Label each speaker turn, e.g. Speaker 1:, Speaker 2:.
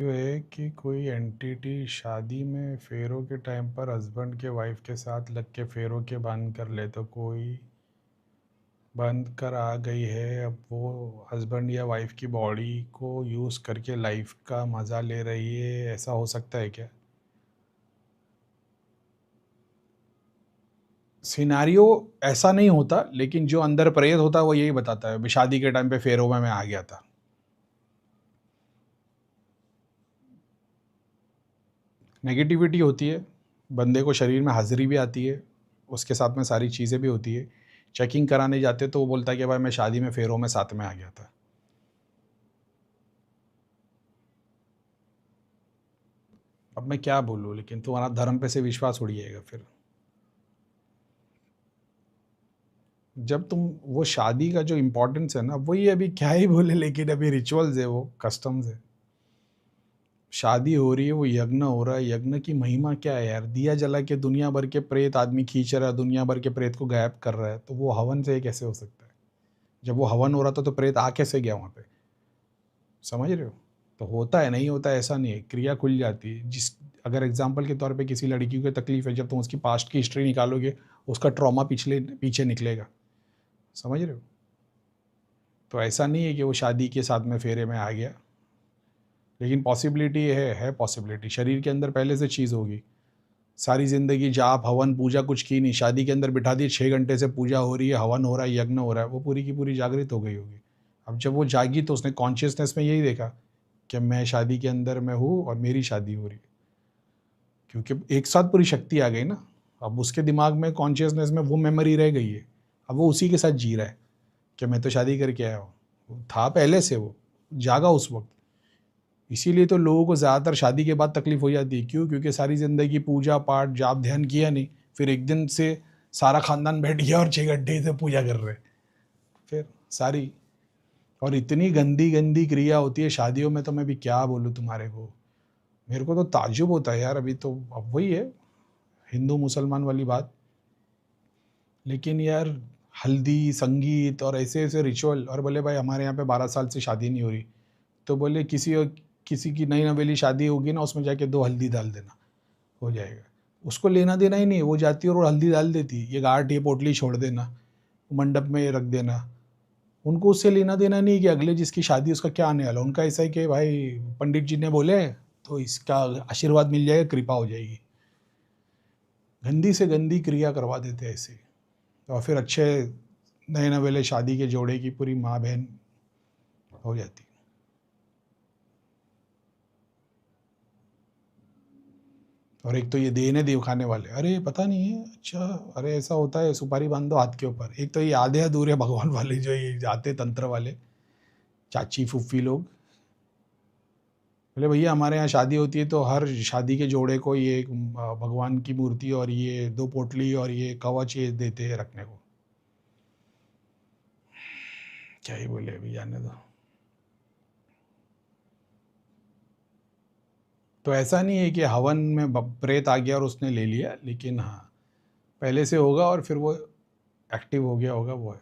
Speaker 1: जो है कि कोई एंटिटी शादी में फेरों के टाइम पर हस्बैंड के वाइफ के साथ लग के फेरों के बंद कर ले, तो कोई बंद कर आ गई है, अब वो हस्बैंड या वाइफ की बॉडी को यूज़ करके लाइफ का मज़ा ले रही है, ऐसा हो सकता है क्या? सिनारियो ऐसा नहीं होता, लेकिन जो अंदर प्रेत होता है वो यही बताता है, शादी के टाइम पे फेरों में मैं आ गया था। नेगेटिविटी होती है, बंदे को शरीर में हाजिरी भी आती है, उसके साथ में सारी चीज़ें भी होती है। चेकिंग कराने जाते तो वो बोलता है कि भाई मैं शादी में फेरों में साथ में आ गया था। अब मैं क्या बोलूँ, लेकिन तुम्हारा धर्म पे से विश्वास उड़ जाएगा फिर। जब तुम वो शादी का जो इम्पोर्टेंस है ना, वही अभी क्या ही बोले, लेकिन अभी रिचुअल्स है, वो कस्टम्स है। शादी हो रही है, वो यज्ञ हो रहा है, यज्ञ की महिमा क्या है यार? दिया जला के दुनिया भर के प्रेत आदमी खींच रहा है, दुनिया भर के प्रेत को गायब कर रहा है, तो वो हवन से कैसे हो सकता है? जब वो हवन हो रहा था तो प्रेत आ कैसे गया वहाँ पे? समझ रहे हो? तो होता है, नहीं होता है ऐसा नहीं है, क्रिया खुल जाती है। जिस अगर एग्जाम्पल के तौर पे किसी लड़की को तकलीफ है, जब तुम उसकी पास्ट की हिस्ट्री निकालोगे, उसका ट्रॉमा पिछले पीछे निकलेगा। समझ रहे हो? तो ऐसा नहीं है कि वो शादी के साथ में फेरे में आ गया, लेकिन पॉसिबिलिटी है पॉसिबिलिटी। शरीर के अंदर पहले से चीज़ होगी, सारी ज़िंदगी जाप हवन पूजा कुछ की नहीं, शादी के अंदर बिठा दिए, 6 घंटे से पूजा हो रही है, हवन हो रहा है, यज्ञ हो रहा है, वो पूरी की पूरी जागृत हो गई होगी। अब जब वो जागी तो उसने कॉन्शियसनेस में यही देखा कि मैं शादी के अंदर में हूँ और मेरी शादी हो रही है, क्योंकि एक साथ पूरी शक्ति आ गई ना। अब उसके दिमाग में कॉन्शियसनेस में वो मेमोरी रह गई है, अब वो उसी के साथ जी रहा है कि मैं तो शादी करके आया हूँ। वो था पहले से, वो जागा उस वक्त। इसीलिए तो लोगों को ज़्यादातर शादी के बाद तकलीफ हो जाती है। क्यों? क्योंकि सारी ज़िंदगी पूजा पाठ जाप ध्यान किया नहीं, फिर एक दिन से सारा खानदान बैठ गया और 6 घंटे से पूजा कर रहे, फिर सारी। और इतनी गंदी गंदी क्रिया होती है शादियों में, तो मैं भी क्या बोलूँ तुम्हारे को। मेरे को तो ताज्जुब होता है यार। अभी तो अब वही है, हिंदू मुसलमान वाली बात। लेकिन यार, हल्दी संगीत और ऐसे ऐसे रिचुअल, और बोले भाई हमारे यहाँ पे 12 साल से शादी नहीं हो रही, तो बोले किसी की नई नवेली शादी होगी ना, उसमें जाके 2 हल्दी डाल देना, हो जाएगा। उसको लेना देना ही नहीं, वो जाती है और हल्दी डाल देती, ये गांठ ये पोटली छोड़ देना, मंडप में रख देना। उनको उससे लेना देना नहीं कि अगले जिसकी शादी उसका क्या आने वाला। उनका ऐसा है कि भाई पंडित जी ने बोले तो इसका आशीर्वाद मिल जाएगा, कृपा हो जाएगी। गंदी से गंदी क्रिया करवा देते हैं ऐसे। और फिर अच्छे नए नवेले शादी के जोड़े की पूरी माँ बहन हो जाती। और एक तो ये देने दिखाने वाले, अरे पता नहीं है, अच्छा अरे ऐसा होता है, सुपारी बांध दो हाथ के ऊपर। एक तो ये आधे अधूरे भगवान वाले जो ये जाते तंत्र वाले चाची फूफी लोग, बोले भैया हमारे यहाँ शादी होती है तो हर शादी के जोड़े को ये एक भगवान की मूर्ति और ये 2 पोटली और ये कवच ये देते हैं रखने को। क्या ही बोले, अभी जाने दो। तो ऐसा नहीं है कि हवन में प्रेत आ गया और उसने ले लिया, लेकिन हाँ, पहले से होगा और फिर वो एक्टिव हो गया होगा, वो है।